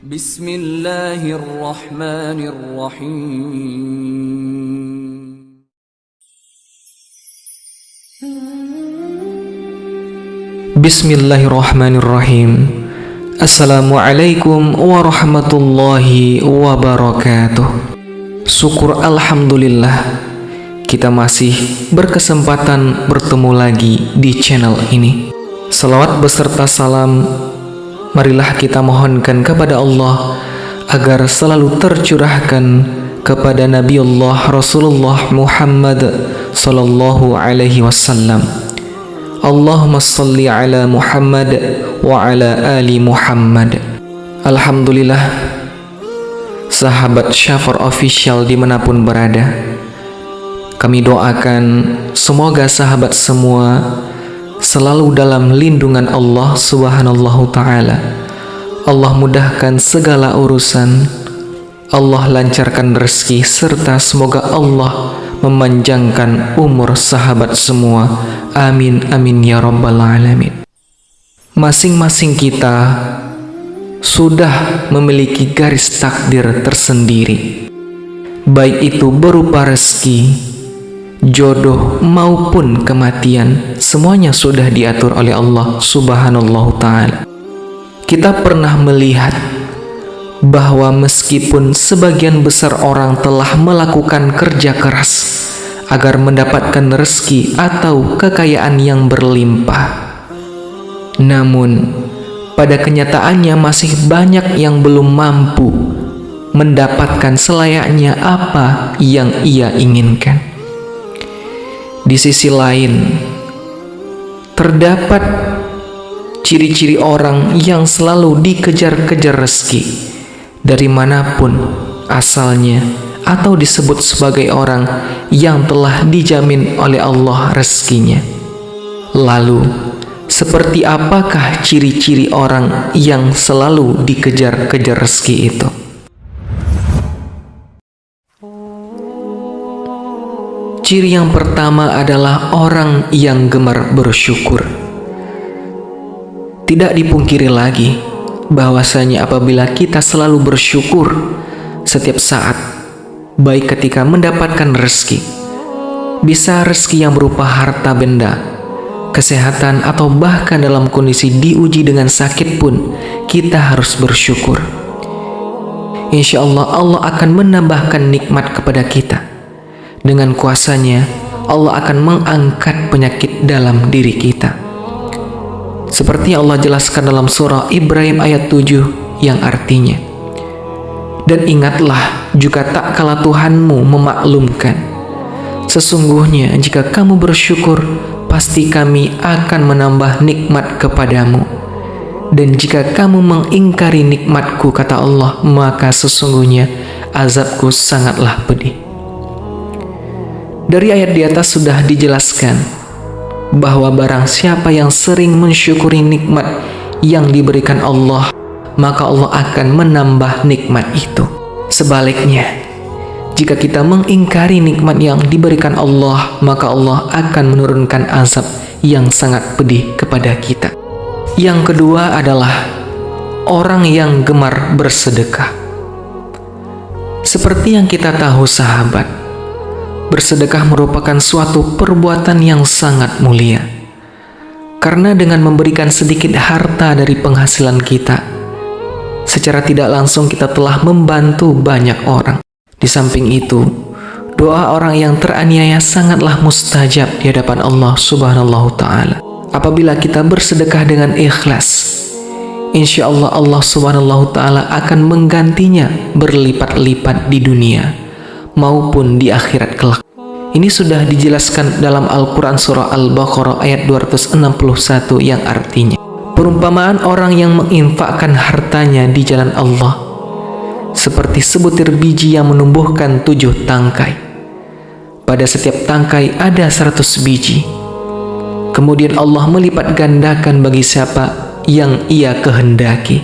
Bismillahirrahmanirrahim. Bismillahirrahmanirrahim. Assalamualaikum warahmatullahi wabarakatuh. Syukur alhamdulillah, kita masih berkesempatan bertemu lagi di channel ini. Salawat beserta salam marilah kita mohonkan kepada Allah agar selalu tercurahkan kepada Nabiullah Rasulullah Muhammad sallallahu alaihi wasallam. Allahumma salli ala Muhammad wa ala ali Muhammad. Alhamdulillah, sahabat Syafar Official dimanapun berada, kami doakan semoga sahabat semua selalu dalam lindungan Allah Subhanahu Ta'ala. Allah mudahkan segala urusan, Allah lancarkan rezeki, serta semoga Allah memanjangkan umur sahabat semua. Amin amin ya rabbal alamin. Masing-masing kita sudah memiliki garis takdir tersendiri, baik itu berupa rezeki, jodoh maupun kematian. Semuanya sudah diatur oleh Allah Subhanahu Ta'ala. Kita pernah melihat bahwa meskipun sebagian besar orang telah melakukan kerja keras agar mendapatkan rezeki atau kekayaan yang berlimpah, namun pada kenyataannya masih banyak yang belum mampu mendapatkan selayaknya apa yang ia inginkan. Di sisi lain, terdapat ciri-ciri orang yang selalu dikejar-kejar rezeki dari manapun asalnya, atau disebut sebagai orang yang telah dijamin oleh Allah rezekinya. Lalu, seperti apakah ciri-ciri orang yang selalu dikejar-kejar rezeki itu? Ciri yang pertama adalah orang yang gemar bersyukur. Tidak dipungkiri lagi bahwasanya apabila kita selalu bersyukur setiap saat, baik ketika mendapatkan rezeki, bisa rezeki yang berupa harta benda, kesehatan, atau bahkan dalam kondisi diuji dengan sakit pun, kita harus bersyukur. Insya Allah, Allah akan menambahkan nikmat kepada kita. Dengan kuasanya, Allah akan mengangkat penyakit dalam diri kita. Seperti Allah jelaskan dalam surah Ibrahim ayat 7 yang artinya, dan ingatlah juga tak kala Tuhanmu memaklumkan, sesungguhnya jika kamu bersyukur, pasti kami akan menambah nikmat kepadamu. Dan jika kamu mengingkari nikmatku, kata Allah, maka sesungguhnya azabku sangatlah pedih. Dari ayat di atas sudah dijelaskan bahwa barang siapa yang sering mensyukuri nikmat yang diberikan Allah, maka Allah akan menambah nikmat itu. Sebaliknya, jika kita mengingkari nikmat yang diberikan Allah, maka Allah akan menurunkan azab yang sangat pedih kepada kita. Yang kedua adalah orang yang gemar bersedekah. Seperti yang kita tahu sahabat, bersedekah merupakan suatu perbuatan yang sangat mulia. Karena dengan memberikan sedikit harta dari penghasilan kita, secara tidak langsung kita telah membantu banyak orang. Di samping itu, doa orang yang teraniaya sangatlah mustajab di hadapan Allah Subhanahu Ta'ala. Apabila kita bersedekah dengan ikhlas, insya Allah Allah Subhanahu Ta'ala akan menggantinya berlipat-lipat di dunia maupun di akhirat kelak. Ini sudah dijelaskan dalam Al-Quran surah Al-Baqarah ayat 261 yang artinya, perumpamaan orang yang menginfakkan hartanya di jalan Allah seperti sebutir biji yang menumbuhkan 7 tangkai. Pada setiap tangkai ada 100 biji. Kemudian Allah melipat gandakan bagi siapa yang ia kehendaki.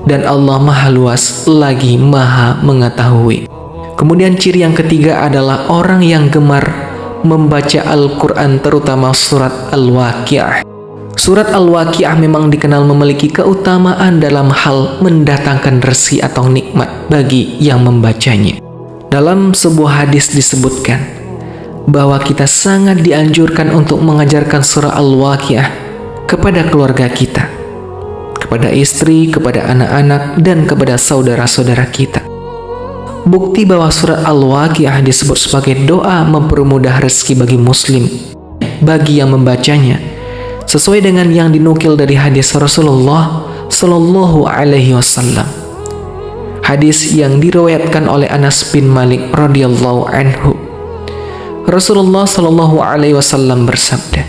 Dan Allah maha luas lagi maha mengetahui. Kemudian ciri yang ketiga adalah orang yang gemar membaca Al-Quran, terutama surat Al-Waqi'ah. Surat Al-Waqiah memang dikenal memiliki keutamaan dalam hal mendatangkan rezeki atau nikmat bagi yang membacanya. Dalam sebuah hadis disebutkan bahwa kita sangat dianjurkan untuk mengajarkan surah Al-Waqiah kepada keluarga kita, kepada istri, kepada anak-anak, dan kepada saudara-saudara kita. Bukti bahwa surat Al-Waqiah disebut sebagai doa mempermudah rezeki bagi muslim, bagi yang membacanya, sesuai dengan yang dinukil dari hadis Rasulullah Sallallahu Alaihi Wasallam. Hadis yang diriwayatkan oleh Anas bin Malik radhiyallahu anhu. Rasulullah Sallallahu Alaihi Wasallam bersabda,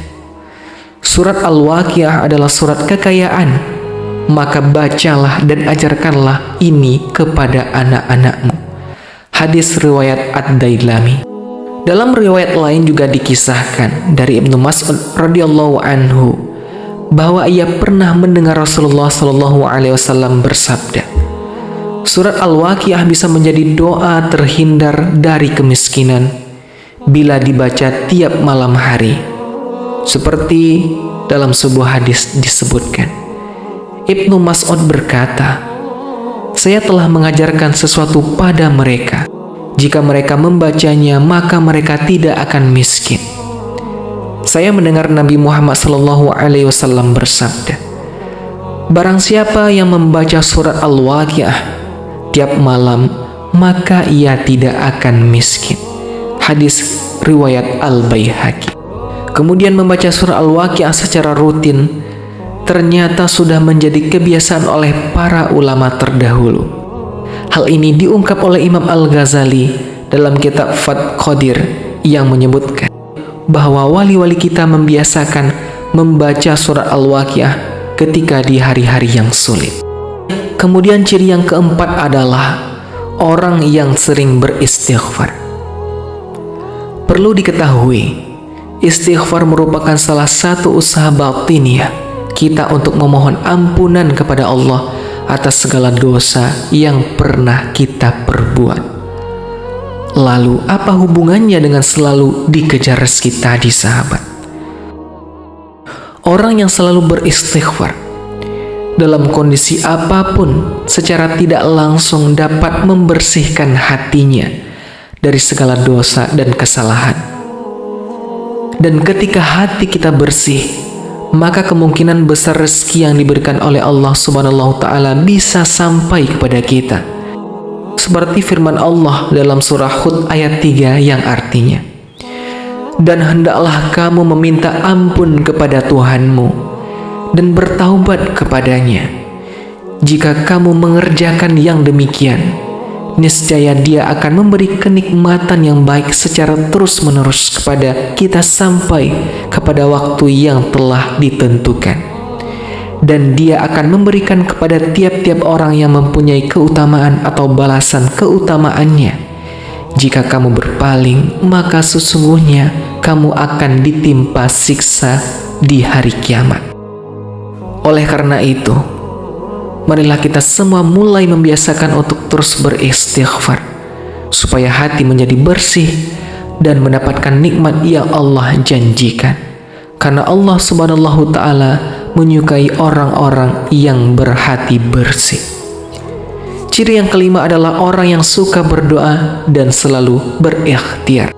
surat Al-Waqiah adalah surat kekayaan, maka bacalah dan ajarkanlah ini kepada anak-anakmu. Hadis riwayat Ad-Dailami. Dalam riwayat lain juga dikisahkan dari Ibnu Mas'ud radhiyallahu anhu bahwa ia pernah mendengar Rasulullah sallallahu alaihi wasallam bersabda, surat Al-Waqiah bisa menjadi doa terhindar dari kemiskinan bila dibaca tiap malam hari. Seperti dalam sebuah hadis disebutkan, Ibnu Mas'ud berkata, saya telah mengajarkan sesuatu pada mereka. Jika mereka membacanya, maka mereka tidak akan miskin. Saya mendengar Nabi Muhammad SAW bersabda, barang siapa yang membaca surat Al-Waqiah tiap malam, maka ia tidak akan miskin. Hadis riwayat Al-Baihaqi. Kemudian membaca surah Al-Waqiah secara rutin ternyata sudah menjadi kebiasaan oleh para ulama terdahulu. Hal ini diungkap oleh Imam Al-Ghazali dalam kitab Fath Qadir yang menyebutkan bahwa wali-wali kita membiasakan membaca surah Al-Waqiah ketika di hari-hari yang sulit. Kemudian ciri yang keempat adalah orang yang sering beristighfar. Perlu diketahui, istighfar merupakan salah satu usaha batiniah kita untuk memohon ampunan kepada Allah atas segala dosa yang pernah kita perbuat. Lalu apa hubungannya dengan selalu dikejar rezeki tadi, sahabat? Orang yang selalu beristighfar dalam kondisi apapun secara tidak langsung dapat membersihkan hatinya dari segala dosa dan kesalahan. Dan ketika hati kita bersih, maka kemungkinan besar rezeki yang diberikan oleh Allah Subhanahu wa Ta'ala bisa sampai kepada kita. Seperti firman Allah dalam surah Hud ayat 3 yang artinya, dan hendaklah kamu meminta ampun kepada Tuhanmu dan bertaubat kepadanya. Jika kamu mengerjakan yang demikian, niscaya Dia akan memberi kenikmatan yang baik secara terus-menerus kepada kita sampai kepada waktu yang telah ditentukan. Dan Dia akan memberikan kepada tiap-tiap orang yang mempunyai keutamaan atau balasan keutamaannya. Jika kamu berpaling, maka sesungguhnya kamu akan ditimpa siksa di hari kiamat. Oleh karena itu, marilah kita semua mulai membiasakan untuk terus beristighfar, supaya hati menjadi bersih dan mendapatkan nikmat yang Allah janjikan. Karena Allah Subhanahu wa Ta'ala menyukai orang-orang yang berhati bersih. Ciri yang kelima adalah orang yang suka berdoa dan selalu berikhtiar.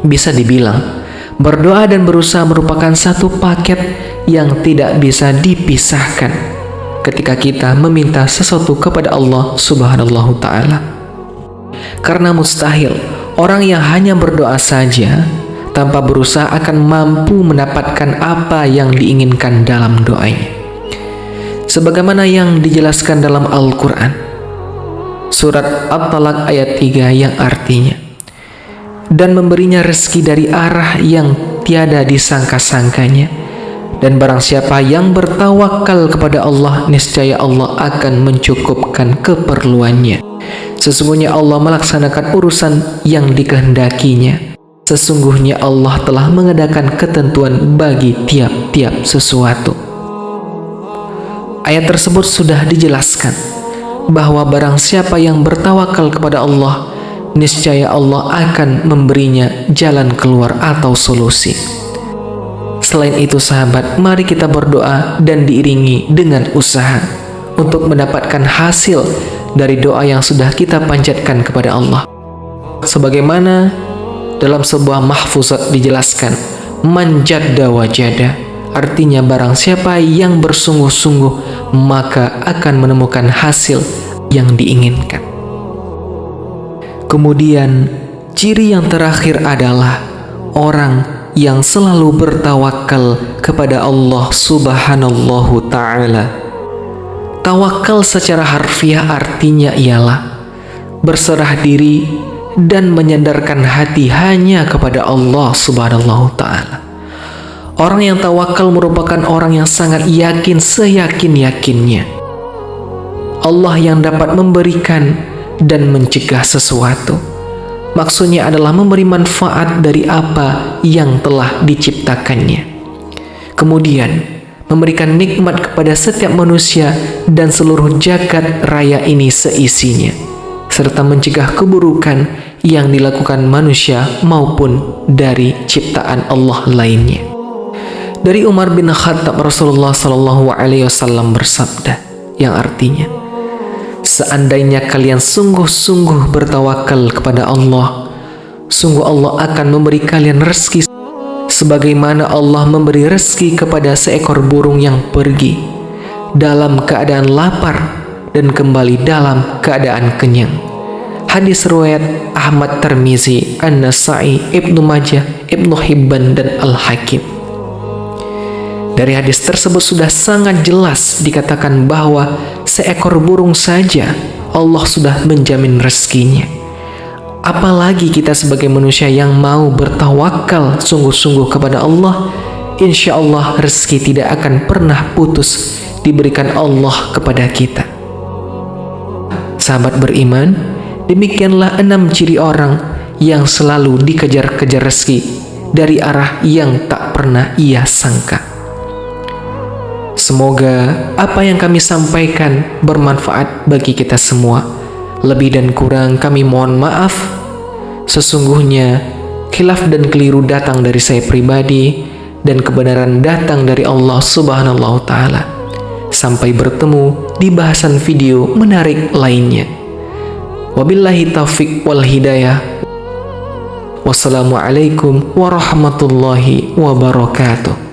Bisa dibilang, berdoa dan berusaha merupakan satu paket yang tidak bisa dipisahkan ketika kita meminta sesuatu kepada Allah Subhanahu wa Ta'ala. Karena mustahil orang yang hanya berdoa saja tanpa berusaha akan mampu mendapatkan apa yang diinginkan dalam doanya. Sebagaimana yang dijelaskan dalam Al-Quran, surat At-Talaq ayat 3 yang artinya, dan memberinya rezeki dari arah yang tiada disangka-sangkanya. Dan barang siapa yang bertawakal kepada Allah, niscaya Allah akan mencukupkan keperluannya. Sesungguhnya Allah melaksanakan urusan yang dikehendakinya. Sesungguhnya Allah telah mengadakan ketentuan bagi tiap-tiap sesuatu. Ayat tersebut sudah dijelaskan bahwa barang siapa yang bertawakal kepada Allah, niscaya Allah akan memberinya jalan keluar atau solusi. Selain itu sahabat, mari kita berdoa dan diiringi dengan usaha untuk mendapatkan hasil dari doa yang sudah kita panjatkan kepada Allah. Sebagaimana dalam sebuah mahfuzat dijelaskan, man jadda wajada, artinya barang siapa yang bersungguh-sungguh maka akan menemukan hasil yang diinginkan. Kemudian ciri yang terakhir adalah orang yang selalu bertawakal kepada Allah Subhanahu Ta'ala. Tawakal secara harfiah artinya ialah berserah diri dan menyandarkan hati hanya kepada Allah Subhanahu Ta'ala. Orang yang tawakal merupakan orang yang sangat yakin seyakin-yakinnya Allah yang dapat memberikan dan mencegah sesuatu. Maksudnya adalah memberi manfaat dari apa yang telah diciptakannya. Kemudian memberikan nikmat kepada setiap manusia dan seluruh jagat raya ini seisinya, serta mencegah keburukan yang dilakukan manusia maupun dari ciptaan Allah lainnya. Dari Umar bin Khattab, Rasulullah SAW bersabda yang artinya, seandainya kalian sungguh-sungguh bertawakal kepada Allah, sungguh Allah akan memberi kalian rezeki sebagaimana Allah memberi rezeki kepada seekor burung yang pergi dalam keadaan lapar dan kembali dalam keadaan kenyang. Hadis riwayat Ahmad, Tirmizi, An-Nasa'i, Ibnu Majah, Ibnu Hibban, dan Al-Hakim. Dari hadis tersebut sudah sangat jelas dikatakan bahwa seekor burung saja Allah sudah menjamin rezekinya. Apalagi kita sebagai manusia yang mau bertawakal sungguh-sungguh kepada Allah, insya Allah rezeki tidak akan pernah putus diberikan Allah kepada kita. Sahabat beriman, demikianlah 6 ciri orang yang selalu dikejar-kejar rezeki dari arah yang tak pernah ia sangka. Semoga apa yang kami sampaikan bermanfaat bagi kita semua. Lebih dan kurang kami mohon maaf. Sesungguhnya khilaf dan keliru datang dari saya pribadi dan kebenaran datang dari Allah Subhanahu Ta'ala. Sampai bertemu di bahasan video menarik lainnya. Wabillahi taufiq wal hidayah. Wassalamualaikum warahmatullahi wabarakatuh.